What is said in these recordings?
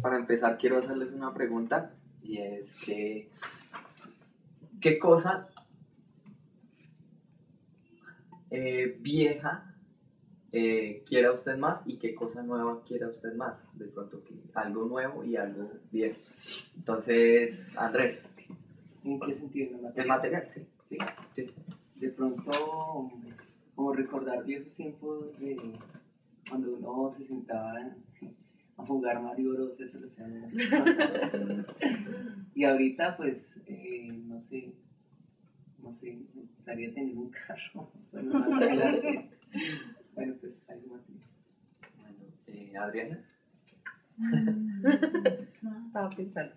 para empezar quiero hacerles una pregunta y es que ¿qué cosa vieja quiera usted más y qué cosa nueva quiera usted más? De pronto algo nuevo y algo viejo. Entonces, Andrés. ¿En qué sentido? ¿El material? Sí. De pronto, como recordar viejos tiempos de cuando uno se sentaba a jugar Mario Bros. Eso lo hacía mucho. Y ahorita, pues, no sé, me gustaría tener un carro. Bueno, más adelante. Bueno, pues, algo más. Bueno, Adriana. Estaba pensando.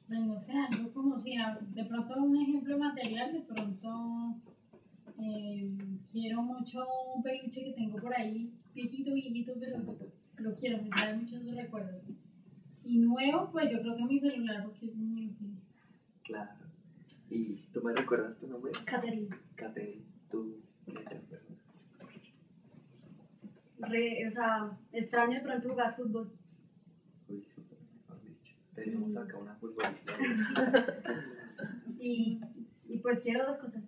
No sé, algo como si de pronto un ejemplo material, de pronto quiero mucho un peluche que tengo por ahí, viejito, pero lo quiero, me trae muchos recuerdos. Y nuevo, pues yo creo que mi celular, porque es muy útil. Claro. ¿Y tú me recuerdas tu nombre? Catherine. Catherine, ¿tú qué te acuerdas? O sea, extraño de pronto jugar fútbol. Uy, súper, mejor dicho. Tenemos acá una futbolista. Y pues quiero dos cosas.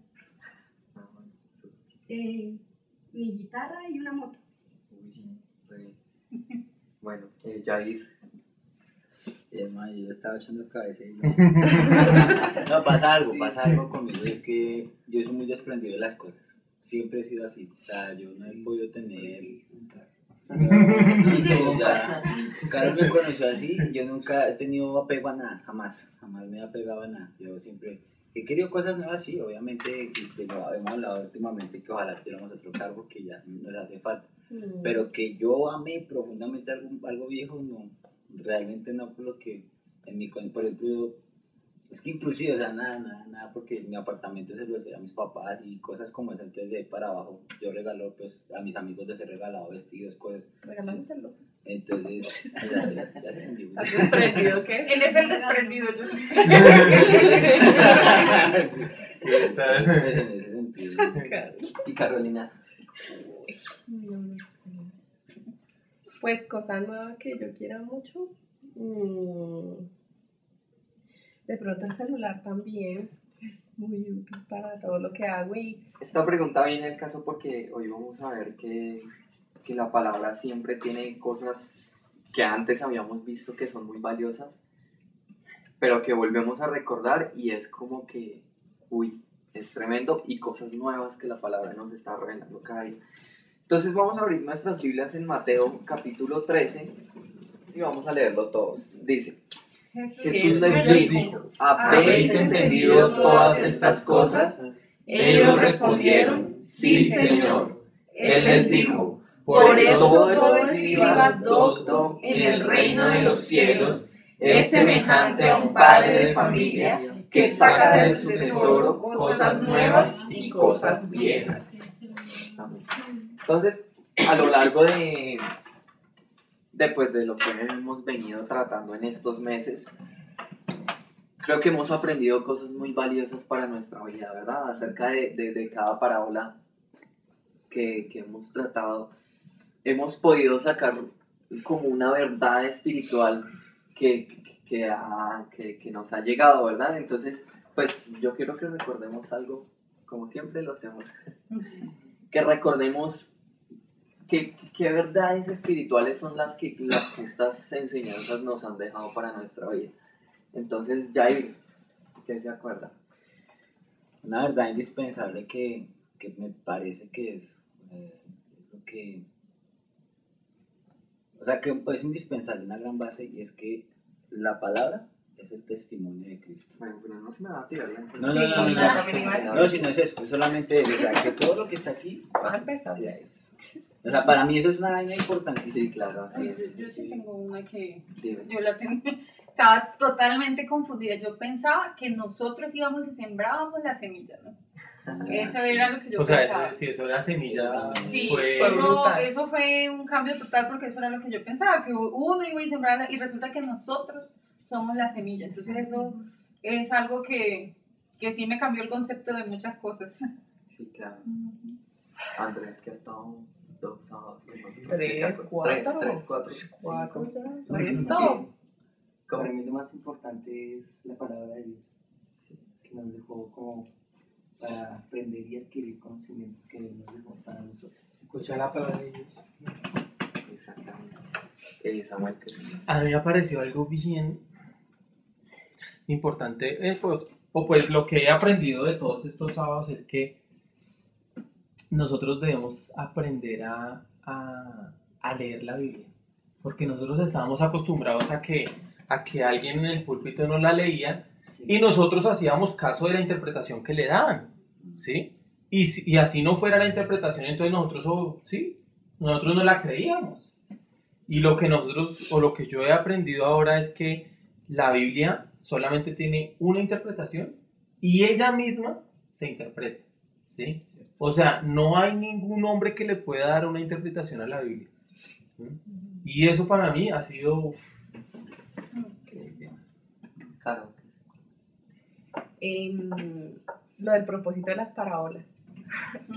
Ah, bueno, súper. Mi guitarra y una moto. Uy, re bien. Bueno, Jair. Yo estaba echando cabeza y no, pasa algo conmigo, es que yo soy muy desprendido de las cosas, siempre he sido así, o sea, yo no he podido tener, Carol me conoció así, yo nunca he tenido apego a nada, jamás me he apegado a nada, yo siempre he querido cosas nuevas, sí, obviamente, hemos hablado últimamente que ojalá tuviéramos otro cargo que ya nos hace falta, pero que yo amé profundamente algo viejo, no. Realmente no, por lo que en mi cuenta, por ejemplo, es que inclusive, o sea, nada, porque mi apartamento se lo hacía a mis papás y cosas como esas, entonces de ahí para abajo, yo regalo pues a mis amigos les he regalado vestidos, cosas. Regalándoselo. Entonces, ya se vendió. ¿Has desprendido qué? Él es el desprendido, yo. En ese sentido. ¿Y Carolina? No sé. Pues cosa nueva que yo quiera mucho. De pronto el celular también es muy útil para todo lo que hago y Esta pregunta viene al caso porque hoy vamos a ver que la palabra siempre tiene cosas que antes habíamos visto que son muy valiosas, pero que volvemos a recordar y es como que, es tremendo y cosas nuevas que la palabra nos está revelando cada día. Entonces vamos a abrir nuestras Biblias en Mateo capítulo 13 y vamos a leerlo todos. Dice, Jesús les dijo, ¿habéis entendido todas estas cosas? Ellos respondieron, sí, Señor. Él les dijo, por eso todo escriba docto en el reino de los cielos es semejante a un padre de familia que saca de su tesoro cosas nuevas y cosas viejas. Amén. Entonces, a lo largo de lo que hemos venido tratando en estos meses, creo que hemos aprendido cosas muy valiosas para nuestra vida, ¿verdad? Acerca de cada parábola que hemos tratado, hemos podido sacar como una verdad espiritual que nos ha llegado, ¿verdad? Entonces, pues yo quiero que recordemos algo, como siempre lo hacemos, que recordemos qué verdades espirituales son las que estas enseñanzas nos han dejado para nuestra vida. Entonces, Jair, ¿qué se acuerda? Una verdad indispensable que me parece que es lo que... O sea, que es indispensable, una gran base, y es que la palabra es el testimonio de Cristo. Bueno, pero no se me va a tirar la No, si no es eso, es solamente eso, o sea, que todo lo que está aquí va a empezar. O sea, para mí eso es una vaina importante. Sí, claro, así es. Yo sí tengo una que Dime. yo la tengo, estaba totalmente confundida. Yo pensaba que nosotros íbamos y sembrábamos la semilla, ¿no? Eso era lo que yo pensaba. Eso era semilla. Sí, fue... eso fue un cambio total porque eso era lo que yo pensaba, que uno iba a sembrar y resulta que nosotros somos la semilla. Entonces eso es algo que sí me cambió el concepto de muchas cosas. Sí, claro. Andrés, que ha estado 2 sábados. 3, 4. 3, 4, 5. Esto. ¿Cómo? Para mí lo más importante es la palabra de Dios, que nos dejó como para aprender y adquirir conocimientos que Dios nos dejó para nosotros. Escuchar la palabra de Dios. Exactamente. Samuel, ¿qué dices? A mí me pareció algo bien importante, pues lo que he aprendido de todos estos sábados es que nosotros debemos aprender a leer la Biblia, porque nosotros estábamos acostumbrados a que alguien en el púlpito nos la leía y nosotros hacíamos caso de la interpretación que le daban, ¿sí? Y así no fuera la interpretación, entonces nosotros no la creíamos. Y lo que lo que yo he aprendido ahora es que la Biblia solamente tiene una interpretación y ella misma se interpreta, ¿sí? O sea, no hay ningún hombre que le pueda dar una interpretación a la Biblia. ¿Sí? Y eso para mí ha sido... Claro. Lo del propósito de las parábolas,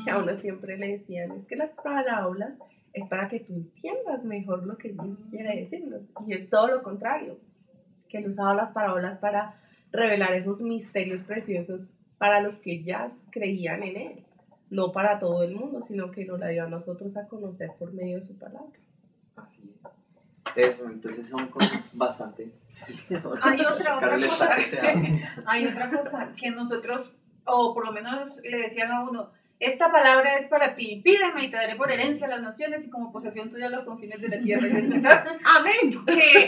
que a uno siempre le decían, es que las parábolas es para que tú entiendas mejor lo que Dios quiere decirnos, y es todo lo contrario, que Él usaba las parábolas para revelar esos misterios preciosos para los que ya creían en Él, no para todo el mundo, sino que nos la dio a nosotros a conocer por medio de su palabra. Así es. Eso, entonces son cosas bastante... Hay otra Carol está cosa. deseando. Hay otra cosa que nosotros, o por lo menos le decían a uno, esta palabra es para ti, pídeme y te daré por herencia a las naciones y como posesión tuya los confines de la tierra. Y resulta, amén, que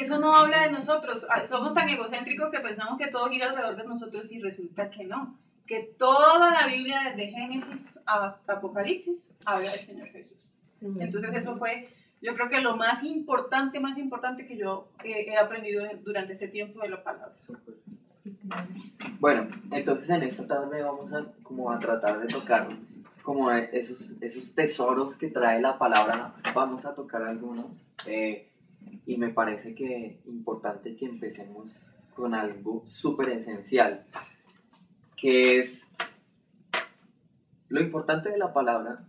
eso no habla de nosotros. Somos tan egocéntricos que pensamos que todo gira alrededor de nosotros y resulta que no. Que toda la Biblia, desde Génesis hasta Apocalipsis, habla del Señor Jesús. Entonces eso fue, yo creo que lo más importante que yo he aprendido durante este tiempo de la palabra. Bueno, entonces en esta tarde vamos a tratar de tocar como esos tesoros que trae la palabra. Vamos a tocar algunos y me parece que es importante que empecemos con algo súper esencial, que es lo importante de la palabra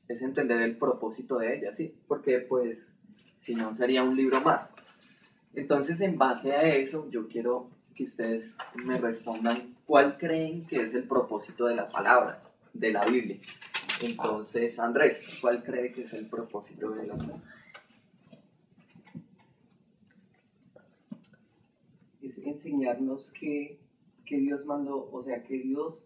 es entender el propósito de ella, ¿sí? Porque pues si no sería un libro más. Entonces en base a eso yo quiero que ustedes me respondan cuál creen que es el propósito de la palabra, de la Biblia. Entonces, Andrés, ¿cuál cree que es el propósito de la palabra? Es enseñarnos que Dios mandó, o sea, que Dios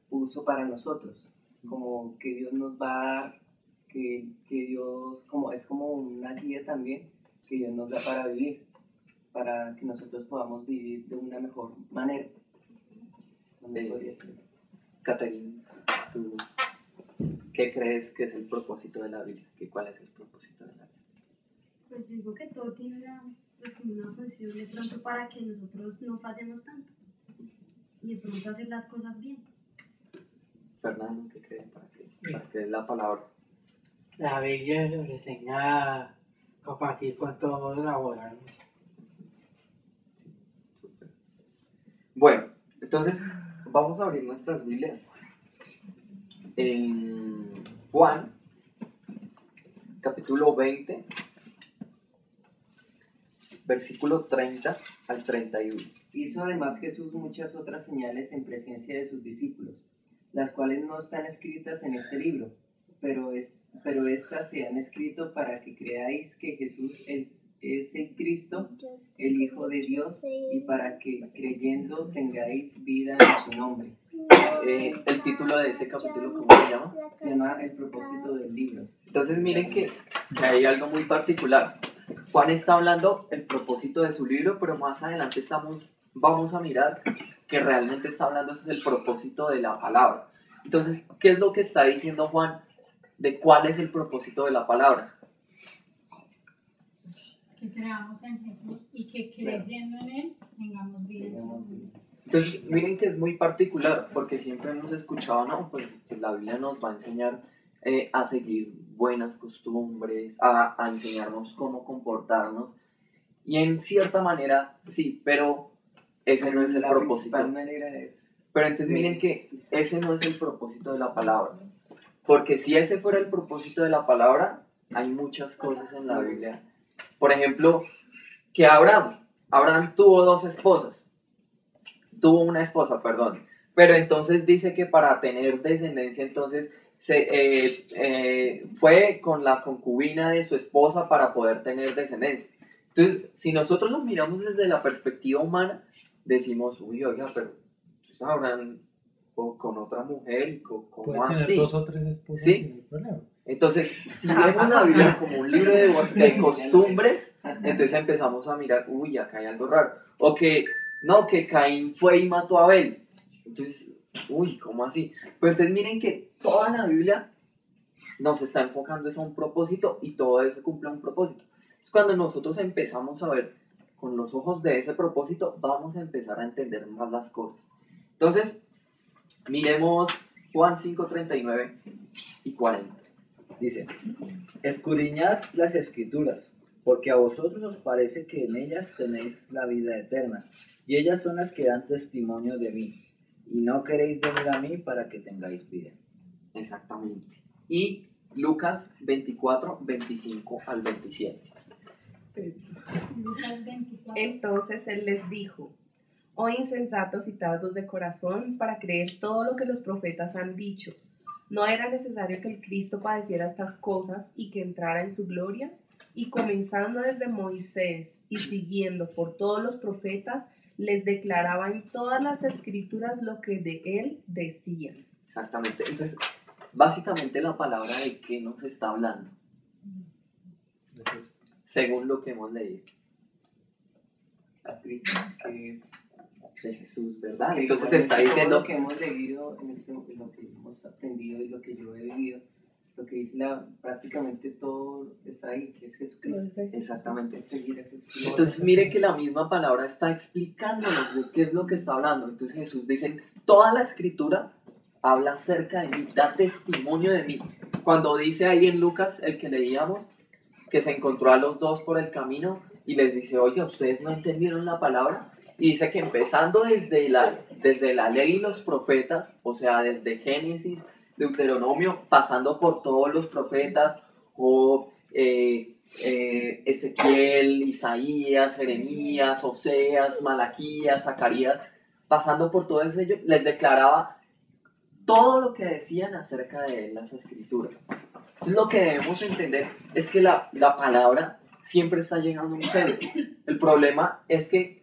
puso para nosotros, como que Dios nos va a dar, que Dios es como una guía también, que Dios nos da para vivir, para que nosotros podamos vivir de una mejor manera. Caterina, ¿tú qué crees que es el propósito de la Biblia? ¿Cuál es el propósito de la Biblia? Pues digo que todo tiene como una función de pronto para que nosotros no fallemos tanto y de pronto hacer las cosas bien. Fernando, ¿qué crees para qué es la palabra? La Biblia nos enseña a compartir con todos los laborales. Bueno, entonces vamos a abrir nuestras Biblias en Juan, capítulo 20, versículo 30 al 31. Hizo además Jesús muchas otras señales en presencia de sus discípulos, las cuales no están escritas en este libro, pero estas se han escrito para que creáis que Jesús es el Cristo, el Hijo de Dios, y para que creyendo tengáis vida en su nombre. El título de ese capítulo, ¿cómo se llama? Se llama El propósito del libro. Entonces miren que hay algo muy particular. Juan está hablando el propósito de su libro, pero más adelante vamos a mirar que realmente está hablando ese es el propósito de la palabra. Entonces, ¿qué es lo que está diciendo Juan de cuál es el propósito de la palabra? Que creamos en Jesús y que creyendo en Él tengamos vida en su vida. Entonces, miren que es muy particular, porque siempre hemos escuchado, ¿no? Pues la Biblia nos va a enseñar a seguir buenas costumbres, a enseñarnos cómo comportarnos, y en cierta manera, sí, pero ese no es el propósito. La principal manera es... Pero entonces miren que ese no es el propósito de la palabra, porque si ese fuera el propósito de la palabra, hay muchas cosas en la Biblia. Por ejemplo, que Abraham tuvo dos esposas, tuvo una esposa, perdón, pero entonces dice que para tener descendencia entonces fue con la concubina de su esposa para poder tener descendencia. Entonces, si nosotros lo miramos desde la perspectiva humana, decimos, uy, oiga, pero pues, Abraham con otra mujer, y ¿cómo Puede tener así? 2 o 3 esposas ¿Sí? sin problema. Entonces, si vemos la Biblia como un libro de costumbres, entonces empezamos a mirar, uy, acá hay algo raro. O que, no, que Caín fue y mató a Abel. Entonces, uy, ¿cómo así? Pero entonces miren que toda la Biblia nos está enfocando es a un propósito y todo eso cumple un propósito. Entonces, cuando nosotros empezamos a ver con los ojos de ese propósito, vamos a empezar a entender más las cosas. Entonces, miremos Juan 5, 39 y 40. Dice, escudriñad las escrituras, porque a vosotros os parece que en ellas tenéis la vida eterna, y ellas son las que dan testimonio de mí, y no queréis venir a mí para que tengáis vida. Exactamente. Y Lucas 24, 25 al 27. Lucas 24. Entonces él les dijo: oh insensatos y tardos de corazón para creer todo lo que los profetas han dicho. ¿No era necesario que el Cristo padeciera estas cosas y que entrara en su gloria? Y comenzando desde Moisés y siguiendo por todos los profetas, les declaraba en todas las escrituras lo que de él decían. Exactamente. Entonces, básicamente la palabra de qué nos está hablando, según lo que hemos leído, A Cristo, que es de Jesús, ¿verdad? que Entonces igualmente está todo diciendo, lo que hemos leído, lo que hemos aprendido y lo que yo he vivido, lo que dice prácticamente todo está ahí, que es Jesucristo. exactamente. Es seguir a Jesucristo. Entonces mire que la misma palabra está explicándonos de qué es lo que está hablando. Entonces Jesús dice, toda la escritura habla acerca de mí, da testimonio de mí. Cuando dice ahí en Lucas, el que leíamos, que se encontró a los dos por el camino y les dice, oye, ¿ustedes no entendieron la palabra? Y dice que empezando desde la ley y los profetas, o sea, desde Génesis, Deuteronomio, pasando por todos los profetas, Job, Ezequiel, Isaías, Jeremías, Oseas, Malaquías, Zacarías, pasando por todos ellos, les declaraba todo lo que decían acerca de él las escrituras. Entonces lo que debemos entender es que la palabra siempre está llegando a un centro. El problema es que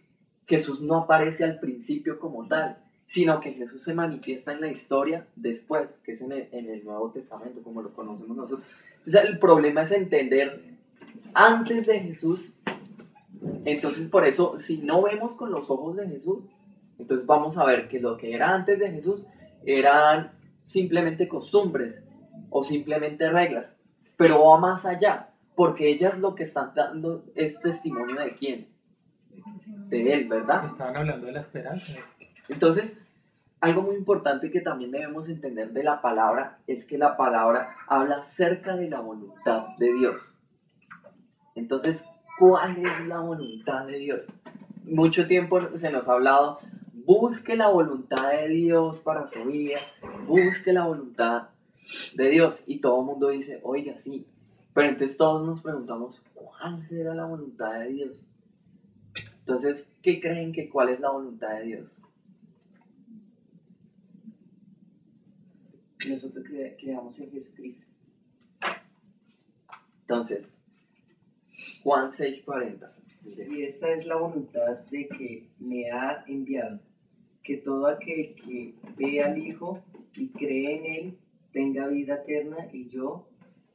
Jesús no aparece al principio como tal, sino que Jesús se manifiesta en la historia después, que es en el Nuevo Testamento, como lo conocemos nosotros. Entonces el problema es entender antes de Jesús. Entonces por eso, si no vemos con los ojos de Jesús, entonces vamos a ver que lo que era antes de Jesús eran simplemente costumbres o simplemente reglas, pero va más allá, porque ellas lo que están dando es testimonio de quién, de él, ¿verdad? Estaban hablando de la esperanza. Entonces, algo muy importante que también debemos entender de la palabra es que la palabra habla acerca de la voluntad de Dios. Entonces, ¿cuál es la voluntad de Dios? Mucho tiempo se nos ha hablado, busque la voluntad de Dios para su vida, busque la voluntad de Dios. Y todo el mundo dice, oiga, sí. Pero entonces todos nos preguntamos, ¿cuál será la voluntad de Dios? Entonces, ¿qué creen que cuál es la voluntad de Dios? Que nosotros creamos en Jesucristo. Entonces, Juan 6:40. Y esta es la voluntad de que me ha enviado, que todo aquel que ve al Hijo y cree en Él tenga vida eterna, y yo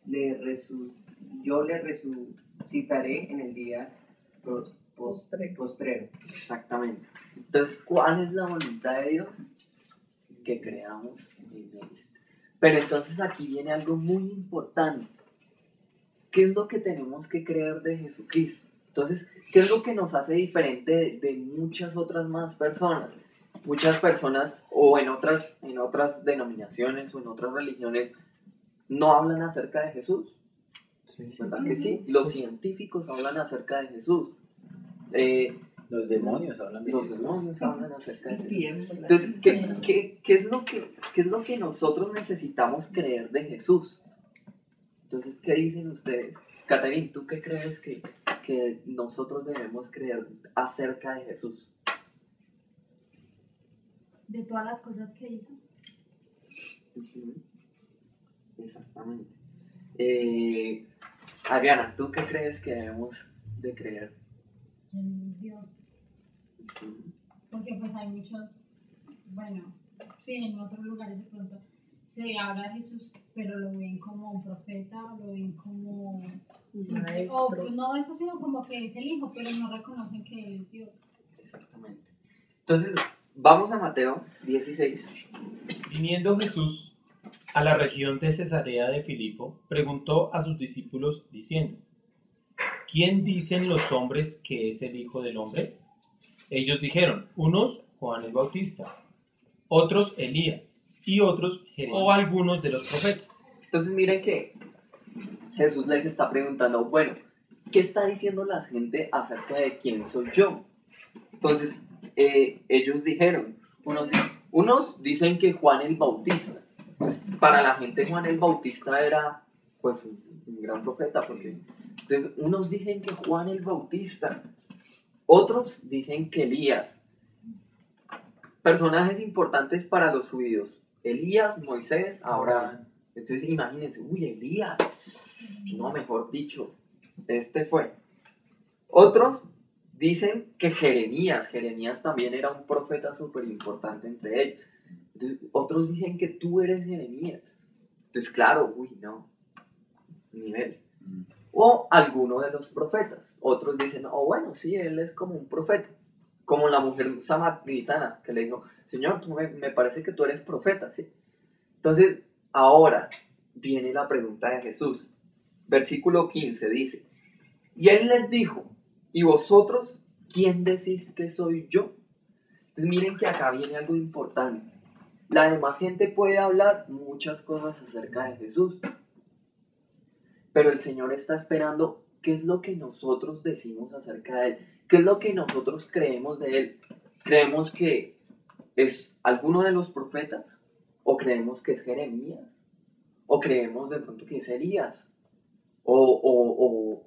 le resucitaré en el día postrero. Exactamente. Entonces, ¿cuál es la voluntad de Dios? Que creamos en Él. Pero entonces aquí viene algo muy importante. ¿Qué es lo que tenemos que creer de Jesucristo? Entonces, ¿qué es lo que nos hace diferente de muchas otras más personas? Muchas personas, o en otras denominaciones o en otras religiones, no hablan acerca de Jesús. Sí. ¿Verdad que sí? Los científicos hablan acerca de Jesús. Los demonios hablan de Los Jesús. demonios hablan acerca de Jesús. Tiembla. Entonces, ¿qué es lo que nosotros necesitamos creer de Jesús? Entonces, ¿qué dicen ustedes? Caterín, ¿tú qué crees que que nosotros debemos creer acerca de Jesús? De todas las cosas que hizo. Ujú. Exactamente. Adriana, ¿tú qué crees que debemos de creer? En Dios. Ujú. Porque pues hay muchos, bueno, sí, en otros lugares de pronto se habla de Jesús, pero lo ven como un profeta, lo ven como... Maestro. o no eso, sino como que es el hijo, pero no reconocen que él es Dios. Exactamente. Entonces, vamos a Mateo 16. Viniendo Jesús a la región de Cesarea de Filipo, preguntó a sus discípulos diciendo: ¿Quién dicen los hombres que es el Hijo del Hombre? Ellos dijeron: unos Juan el Bautista, otros Elías, y otros Jeremías, o algunos de los profetas. Entonces, miren que Jesús les está preguntando, bueno, ¿qué está diciendo la gente acerca de quién soy yo? Entonces, ellos dijeron, unos dicen que Juan el Bautista. Entonces, para la gente Juan el Bautista era pues un gran profeta, porque entonces unos dicen que Juan el Bautista, otros dicen que Elías. Personajes importantes para los judíos: Elías, Moisés, Abraham. Entonces imagínense, uy, Elías, no, mejor dicho, este fue. Otros dicen que Jeremías también era un profeta súper importante entre ellos. Entonces, otros dicen que tú eres Jeremías. Entonces, claro, uy, no, nivel. O alguno de los profetas. Otros dicen, oh, bueno, sí, él es como un profeta. Como la mujer samaritana que le dijo, Señor, me parece que tú eres profeta, ¿sí? Entonces, ahora viene la pregunta de Jesús. Versículo 15 dice, y él les dijo, ¿y vosotros quién decís que soy yo? Entonces miren que acá viene algo importante. La demás gente puede hablar muchas cosas acerca de Jesús, pero el Señor está esperando qué es lo que nosotros decimos acerca de Él, qué es lo que nosotros creemos de Él. ¿Creemos que es alguno de los profetas? ¿O creemos que es Jeremías? ¿O creemos de pronto que es Elías? ¿O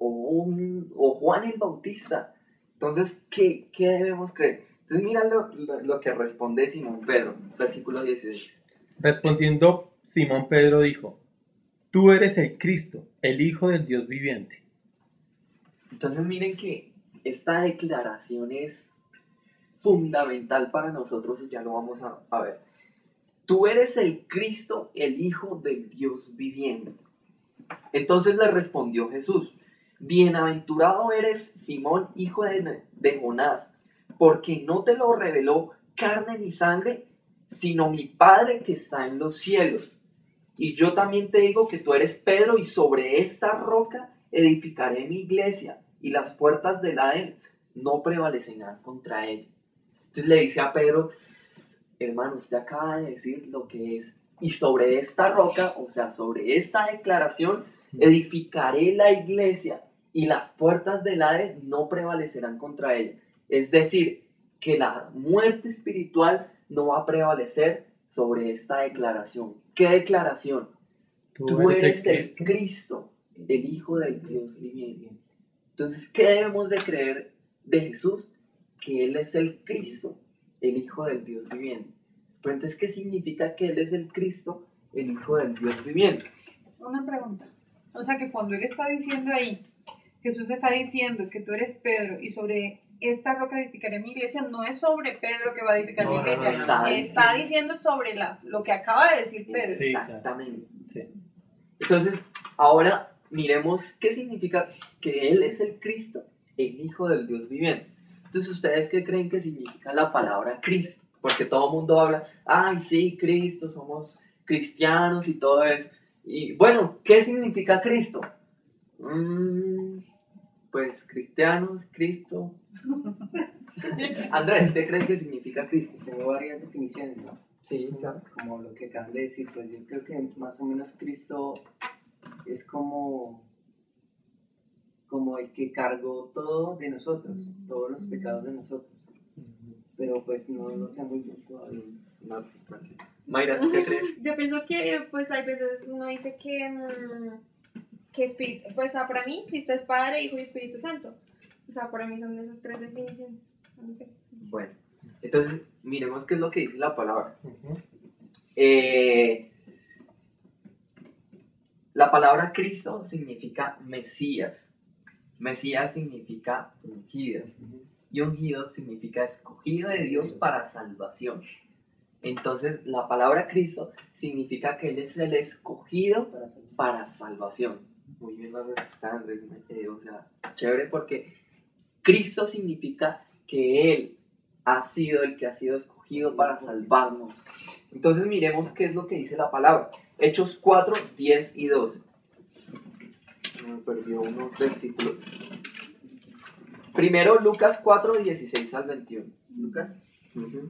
Juan el Bautista? Entonces, ¿qué debemos creer? Entonces mira lo que responde Simón Pedro, versículo 16. Respondiendo, Simón Pedro dijo: Tú eres el Cristo, el Hijo del Dios viviente. Entonces miren que esta declaración es fundamental para nosotros y ya lo vamos a ver. Tú eres el Cristo, el Hijo del Dios viviente. Entonces le respondió Jesús: Bienaventurado eres, Simón, hijo de Jonás, porque no te lo reveló carne ni sangre, sino mi Padre que está en los cielos. Y yo también te digo que tú eres Pedro, y sobre esta roca edificaré mi iglesia, y las puertas del Hades no prevalecerán contra ella. Entonces le dice a Pedro, hermano, usted acaba de decir lo que es, y sobre esta roca, o sea, sobre esta declaración, edificaré la iglesia, y las puertas del Hades no prevalecerán contra ella. Es decir, que la muerte espiritual no va a prevalecer sobre esta declaración. ¿Qué declaración? Tú eres el Cristo, el Hijo del Dios viviente. Entonces, ¿qué debemos de creer de Jesús? Que Él es el Cristo, el Hijo del Dios viviente. Pero entonces, ¿qué significa que Él es el Cristo, el Hijo del Dios viviente? Una pregunta. O sea que cuando él está diciendo ahí, Jesús está diciendo que tú eres Pedro y sobre esta roca edificaré mi iglesia, no es sobre Pedro que va a edificar mi iglesia, está diciendo sobre lo que acaba de decir Pedro. Sí, Exactamente. Sí. Entonces, ahora miremos qué significa que Él es el Cristo, el Hijo del Dios viviente. Entonces, ¿ustedes qué creen que significa la palabra Cristo? Porque todo el mundo habla, ay, sí, Cristo, somos cristianos y todo eso. Y bueno, ¿qué significa Cristo? Pues cristianos, Cristo. Andrés, ¿qué crees que significa Cristo? Tengo varias definiciones, ¿no? Sí, claro. Como lo que acaban de decir, pues yo creo que más o menos Cristo es como el que cargó todo de nosotros, todos los pecados de nosotros. Pero pues no lo sé muy bien todavía. No, tranquilo. Mayra, ¿tú qué crees? Yo pienso que pues hay veces uno dice que espíritu, pues para mí Cristo es Padre, Hijo y Espíritu Santo. O sea, para mí son esas tres definiciones. No sé. Bueno, entonces miremos qué es lo que dice la palabra. Ujú. La palabra Cristo significa Mesías. Mesías significa ungido. Y ungido significa escogido de Dios para salvación. Entonces, la palabra Cristo significa que Él es el escogido para salvación. Muy bien la respuesta, Andrés. O sea, chévere, porque Cristo significa que Él ha sido el que ha sido escogido para salvarnos. Entonces, miremos qué es lo que dice la palabra. Hechos 4, 10 y 12. Me perdió unos versículos. Primero, Lucas 4, 16 al 21. Lucas Ujú.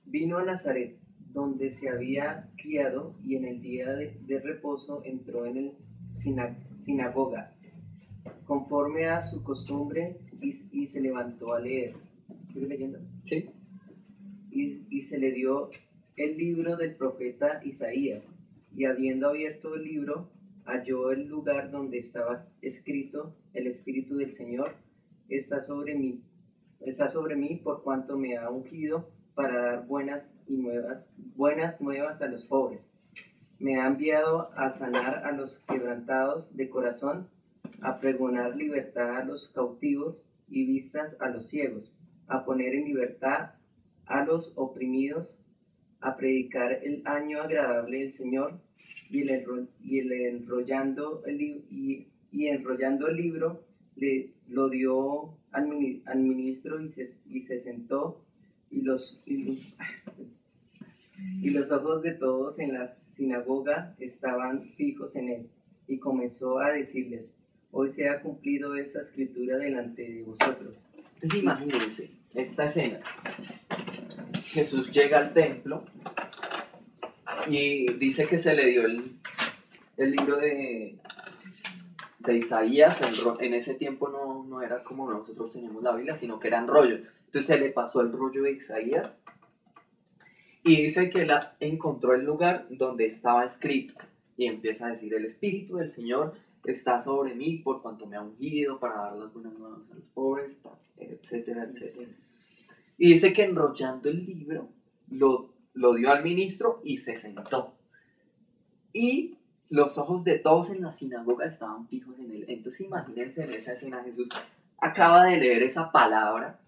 vino a Nazaret, donde se había criado, y en el día de reposo entró en el sinagoga, conforme a su costumbre, y se levantó a leer. ¿Sigue leyendo? ¿Sí? Y se le dio el libro del profeta Isaías, y habiendo abierto el libro, halló el lugar donde estaba escrito: el Espíritu del Señor está sobre mí por cuanto me ha ungido para dar buenas nuevas a los pobres. Me ha enviado a sanar a los quebrantados de corazón, a pregonar libertad a los cautivos y vistas a los ciegos, a poner en libertad a los oprimidos, a predicar el año agradable del Señor. Y enrollando el libro, lo dio al ministro, y se sentó, y los ojos de todos en la sinagoga estaban fijos en él, y comenzó a decirles: hoy se ha cumplido esta escritura delante de vosotros. Entonces imagínense esta escena. Jesús llega al templo y dice que se le dio el libro de Isaías. En ese tiempo no era como nosotros tenemos la Biblia, sino que eran rollos. Entonces se le pasó el rollo de Isaías y dice que él encontró el lugar donde estaba escrito y empieza a decir: el Espíritu del Señor está sobre mí por cuanto me ha ungido para dar las buenas nuevas a los pobres, etcétera, etcétera. Y dice que enrollando el libro lo dio al ministro y se sentó. Y los ojos de todos en la sinagoga estaban fijos en él. Entonces imagínense en esa escena: Jesús acaba de leer esa palabra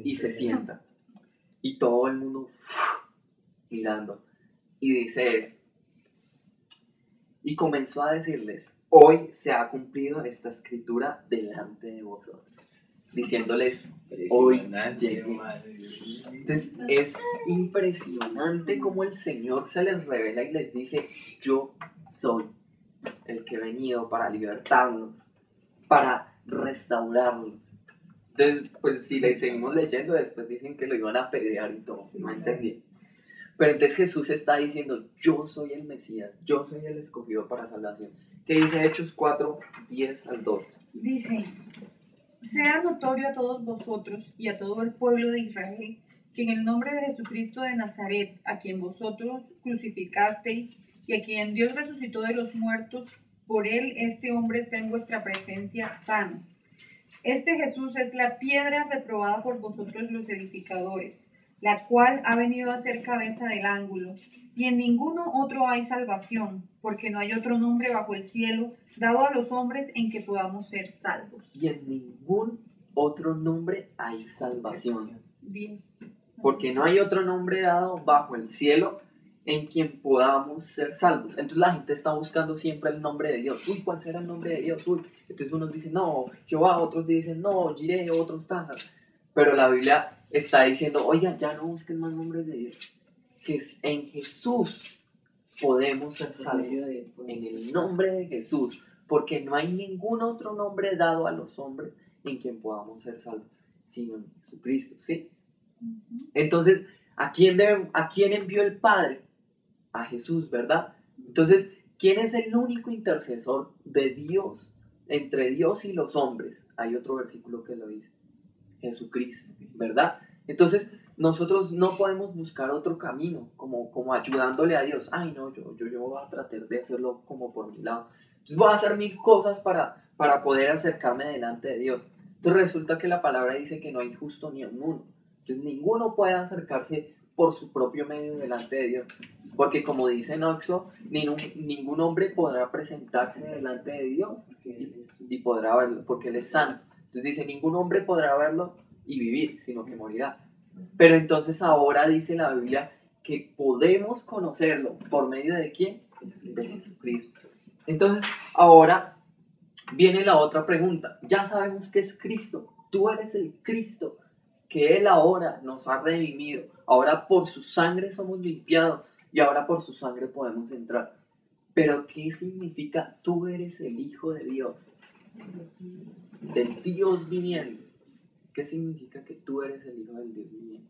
y se sienta. Y todo el mundo mirando. Y dice esto. Y comenzó a decirles: hoy se ha cumplido esta escritura delante de vosotros. Diciéndoles: hoy llegué. Entonces es impresionante cómo el Señor se les revela y les dice: yo soy el que he venido para libertarlos, para restaurarlos. Entonces, pues si le seguimos leyendo, después dicen que lo iban a apedrear y todo, no entendí. Pero entonces Jesús está diciendo: yo soy el Mesías, yo soy el escogido para salvación. ¿Qué dice Hechos 4, 10 al 12? Dice: sea notorio a todos vosotros y a todo el pueblo de Israel que en el nombre de Jesucristo de Nazaret, a quien vosotros crucificasteis y a quien Dios resucitó de los muertos, por él este hombre está en vuestra presencia sano. Este Jesús es la piedra reprobada por vosotros los edificadores, la cual ha venido a ser cabeza del ángulo. Y en ninguno otro hay salvación, porque no hay otro nombre bajo el cielo dado a los hombres en que podamos ser salvos. Y en ningún otro nombre hay salvación. 10. Porque no hay otro nombre dado bajo el cielo en quien podamos ser salvos. Entonces la gente está buscando siempre el nombre de Dios. Uy, ¿cuál será el nombre de Dios? Uy. Entonces unos dicen: no, Jehová, otros dicen: no, Jireh, otros tal. Pero la Biblia está diciendo: oigan, ya no busquen más nombres de Dios. Que en Jesús podemos ser salvos. En el nombre de Jesús. Porque no hay ningún otro nombre dado a los hombres en quien podamos ser salvos, sino en Jesucristo, ¿sí? Entonces, ¿a quién envió el Padre? A Jesús, ¿verdad? Entonces, ¿quién es el único intercesor de Dios, entre Dios y los hombres? Hay otro versículo que lo dice: Jesucristo, ¿verdad? Entonces, nosotros no podemos buscar otro camino, como ayudándole a Dios. Ay, no, yo voy a tratar de hacerlo como por mi lado. Entonces voy a hacer 1000 cosas para poder acercarme delante de Dios. Entonces resulta que la palabra dice que no hay justo ni uno. Entonces ninguno puede acercarse por su propio medio delante de Dios. Porque como dice Noxo, ningún hombre podrá presentarse delante de Dios y podrá verlo, porque Él es santo. Entonces dice, ningún hombre podrá verlo y vivir, sino que morirá. Pero entonces ahora dice la Biblia que podemos conocerlo por medio de ¿quién? De Jesucristo. Entonces ahora viene la otra pregunta. Ya sabemos que es Cristo. Tú eres el Cristo que Él ahora nos ha redimido. Ahora por su sangre somos limpiados y ahora por su sangre podemos entrar. Pero ¿qué significa tú eres el Hijo de Dios? Del Dios viviente. ¿Qué significa que tú eres el Hijo del Dios viviente?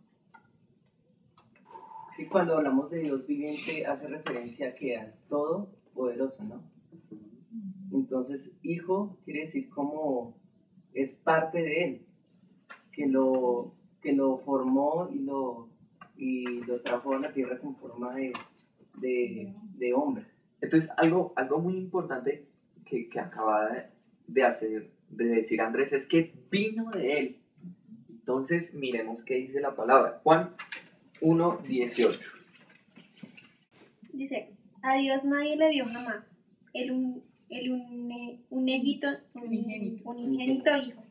Es que cuando hablamos de Dios viviente hace referencia a que al Todopoderoso, ¿no? Entonces, hijo quiere decir como es parte de Él, que lo formó y lo trajo a la tierra con forma de hombre. Entonces, algo muy importante que acaba de decir Andrés es que vino de Él. Entonces, miremos qué dice la palabra. Juan 1:18. Dice, a Dios nadie le vio jamás. Unigénito Hijo,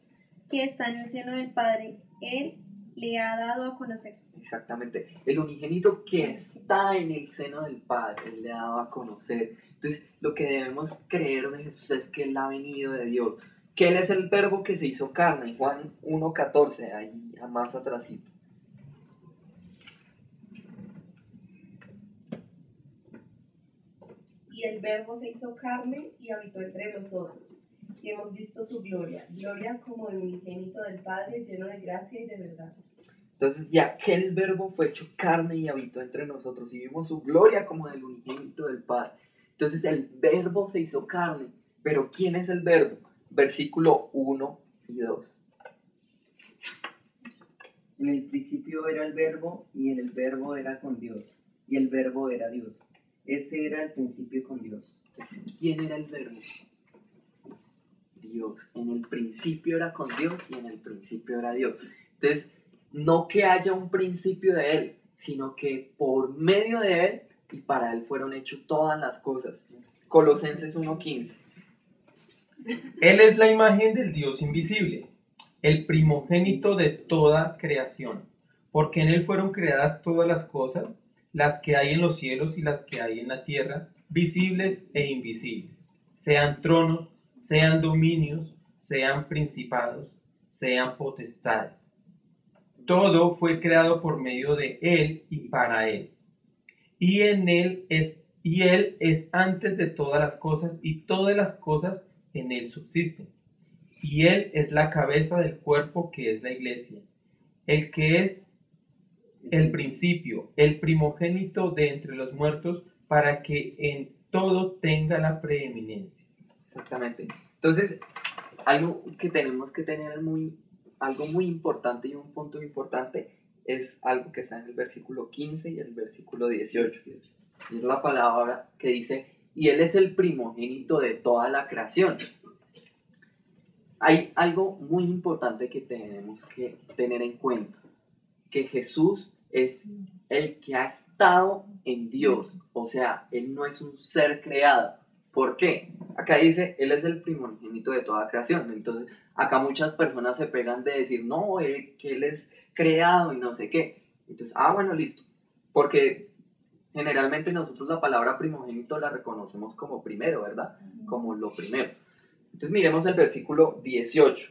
que está en el seno del Padre, Él le ha dado a conocer. Exactamente. El unigénito que está en el seno del Padre, Él le ha dado a conocer. Entonces, lo que debemos creer de Jesús es que Él ha venido de Dios. Que Él es el verbo que se hizo carne. Juan 1:14, ahí más atrásito. Y el verbo se hizo carne y habitó entre nosotros. Y hemos visto su gloria, gloria como de unigénito del Padre, lleno de gracia y de verdad. Entonces ya que el verbo fue hecho carne y habitó entre nosotros y vimos su gloria como del unigénito del Padre. Entonces el verbo se hizo carne. Pero ¿quién es el verbo? Versículo 1 y 2. En el principio era el verbo y el verbo era con Dios y el verbo era Dios. Ese era el principio con Dios. Entonces, ¿quién era el verbo? Dios. En el principio era con Dios y en el principio era Dios. Entonces, no que haya un principio de Él, sino que por medio de Él y para Él fueron hechas todas las cosas. Colosenses 1:15. Él es la imagen del Dios invisible, el primogénito de toda creación, porque en Él fueron creadas todas las cosas, las que hay en los cielos y las que hay en la tierra, visibles e invisibles, sean tronos, sean dominios, sean principados, sean potestades. Todo fue creado por medio de Él y para Él. Y Él es antes de todas las cosas y todas las cosas en Él subsisten. Y Él es la cabeza del cuerpo que es la iglesia, el que es el principio, el primogénito de entre los muertos, para que en todo tenga la preeminencia. Exactamente. Entonces, algo que tenemos que tener algo muy importante y un punto importante es algo que está en el versículo 15 y el versículo 18. Y es la palabra que dice, y Él es el primogénito de toda la creación. Hay algo muy importante que tenemos que tener en cuenta, que Jesús es el que ha estado en Dios, o sea, Él no es un ser creado. ¿Por qué? Acá dice, Él es el primogénito de toda creación. Entonces, acá muchas personas se pegan de decir, no, que Él es creado y no sé qué. Entonces, bueno, listo. Porque generalmente nosotros la palabra primogénito la reconocemos como primero, ¿verdad? Como lo primero. Entonces, miremos el versículo 18.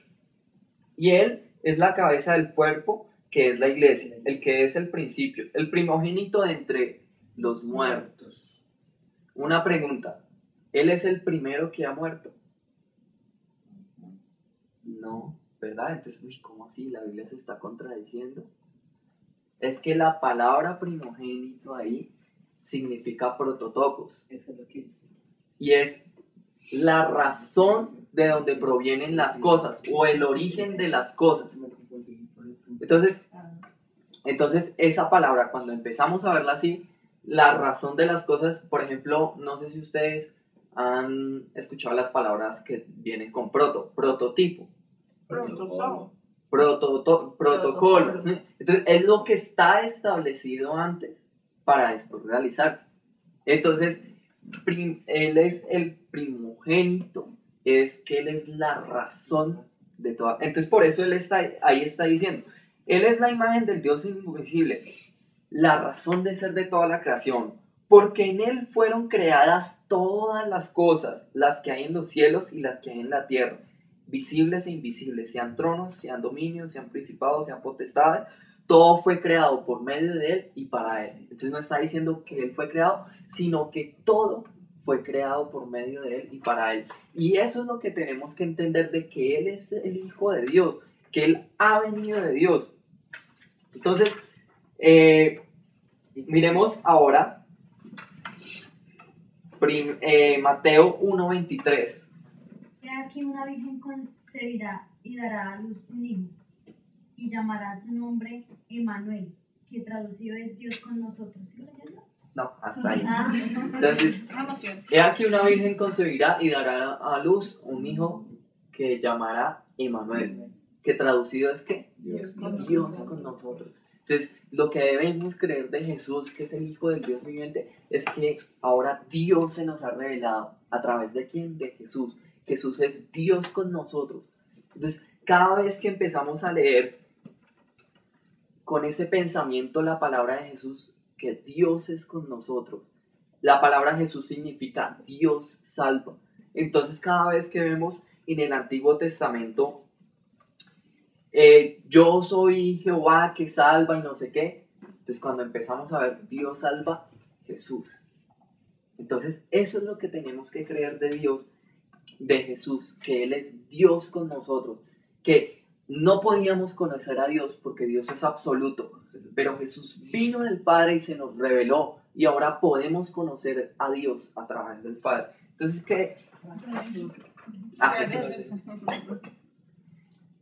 Y Él es la cabeza del cuerpo, que es la iglesia, el que es el principio, el primogénito de entre los muertos. Una pregunta. ¿Él es el primero que ha muerto? No, ¿verdad? Entonces, ¿cómo así? La Biblia se está contradiciendo. Es que la palabra primogénito ahí significa prototocos. Eso es lo que dice. Y es la razón de donde provienen las cosas o el origen de las cosas. Entonces esa palabra, cuando empezamos a verla así, la razón de las cosas, por ejemplo, no sé si ustedes han escuchado las palabras que vienen con prototipo, protocolo. Entonces, es lo que está establecido antes para después realizarse. Entonces, Él es el primogénito, es que Él es la razón de toda. Entonces, por eso Él ahí está diciendo, Él es la imagen del Dios invisible, la razón de ser de toda la creación, porque en Él fueron creadas todas las cosas, las que hay en los cielos y las que hay en la tierra, visibles e invisibles, sean tronos, sean dominios, sean principados, sean potestades, todo fue creado por medio de Él y para Él. Entonces no está diciendo que Él fue creado, sino que todo fue creado por medio de Él y para Él. Y eso es lo que tenemos que entender, de que Él es el Hijo de Dios, que Él ha venido de Dios. Entonces, miremos ahora Mateo 1:23. He aquí una virgen concebirá y dará a luz un hijo, y llamará su nombre Emmanuel, que traducido es Dios con nosotros. ¿Sí lo leyendo? No, hasta ahí. Ah. Entonces, he aquí una virgen concebirá y dará a luz un hijo que llamará Emmanuel, que traducido es ¿qué? Dios con nosotros. Entonces, lo que debemos creer de Jesús, que es el Hijo del Dios viviente, es que ahora Dios se nos ha revelado. ¿A través de quién? De Jesús. Jesús es Dios con nosotros. Entonces, cada vez que empezamos a leer con ese pensamiento la palabra de Jesús, que Dios es con nosotros, la palabra Jesús significa Dios salva. Entonces, cada vez que vemos en el Antiguo Testamento, yo soy Jehová que salva y no sé qué, entonces cuando empezamos a ver Dios salva, Jesús. Entonces, eso es lo que tenemos que creer de Dios, de Jesús, que Él es Dios con nosotros, que no podíamos conocer a Dios porque Dios es absoluto, pero Jesús vino del Padre y se nos reveló, y ahora podemos conocer a Dios a través del Padre. Entonces, ¿qué? Jesús.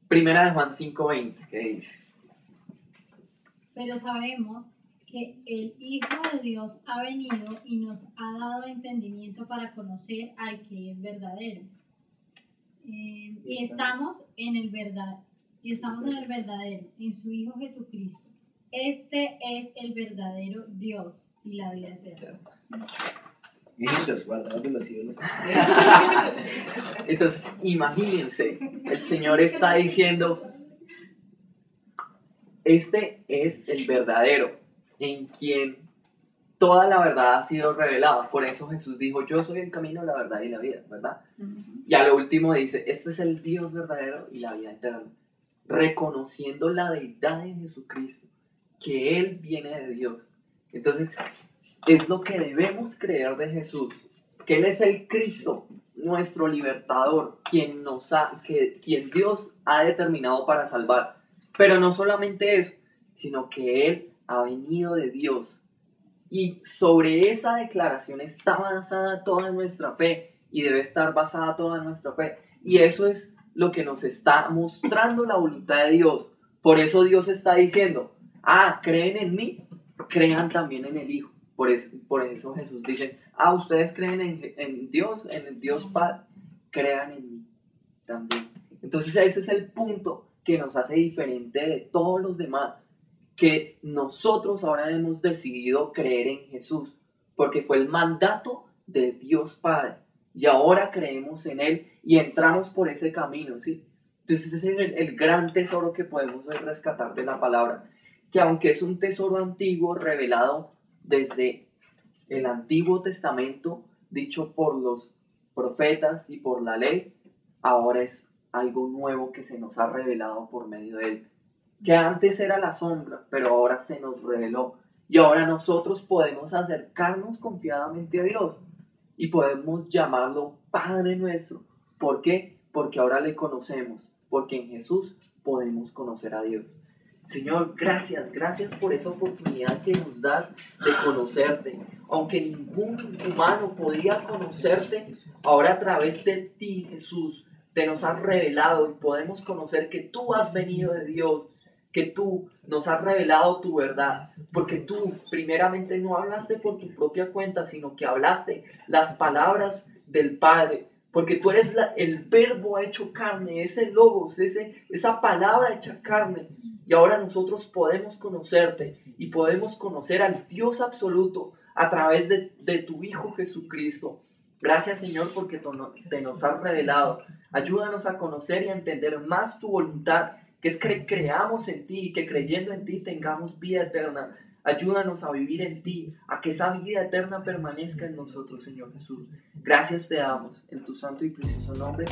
Primera de Juan 5:20, ¿qué dice? Pero sabemos que el Hijo de Dios ha venido y nos ha dado entendimiento para conocer al que es verdadero. Y estamos en el verdadero, en su Hijo Jesucristo. Este es el verdadero Dios y la vida eterna. Hijitos, guardados de los ídolos. Entonces, imagínense, el Señor está diciendo, este es el verdadero, en quien toda la verdad ha sido revelada. Por eso Jesús dijo, yo soy el camino, la verdad y la vida, ¿verdad? Y a lo último dice, este es el Dios verdadero y la vida eterna. Reconociendo la deidad de Jesucristo, que Él viene de Dios. Entonces, es lo que debemos creer de Jesús, que Él es el Cristo, nuestro libertador, quien Dios ha determinado para salvar. Pero no solamente eso, sino que Él ha venido de Dios. Y sobre esa declaración está basada toda nuestra fe, y debe estar basada toda nuestra fe. Y eso es lo que nos está mostrando la voluntad de Dios. Por eso Dios está diciendo, creen en mí, crean también en el Hijo. Por eso Jesús dice, ustedes creen en Dios, en el Dios Padre, crean en mí también. Entonces ese es el punto que nos hace diferente de todos los demás, que nosotros ahora hemos decidido creer en Jesús, porque fue el mandato de Dios Padre, y ahora creemos en Él y entramos por ese camino, ¿sí? Entonces ese es el gran tesoro que podemos hoy rescatar de la palabra, que aunque es un tesoro antiguo revelado desde el Antiguo Testamento, dicho por los profetas y por la ley, ahora es algo nuevo que se nos ha revelado por medio de Él, que antes era la sombra, pero ahora se nos reveló, y ahora nosotros podemos acercarnos confiadamente a Dios y podemos llamarlo Padre nuestro. ¿Por qué? Porque ahora le conocemos, porque en Jesús podemos conocer a Dios. Señor, gracias por esa oportunidad que nos das de conocerte. Aunque ningún humano podía conocerte, ahora a través de ti, Jesús, te nos has revelado y podemos conocer que tú has venido de Dios, que tú nos has revelado tu verdad, porque tú primeramente no hablaste por tu propia cuenta, sino que hablaste las palabras del Padre, porque tú eres el verbo hecho carne, ese logos, esa palabra hecha carne. Y ahora nosotros podemos conocerte y podemos conocer al Dios absoluto a través de tu Hijo Jesucristo. Gracias, Señor, porque te nos has revelado. Ayúdanos a conocer y a entender más tu voluntad, que es que creamos en ti y que creyendo en ti tengamos vida eterna. Ayúdanos a vivir en ti, a que esa vida eterna permanezca en nosotros, Señor Jesús. Gracias te damos, en tu santo y precioso nombre.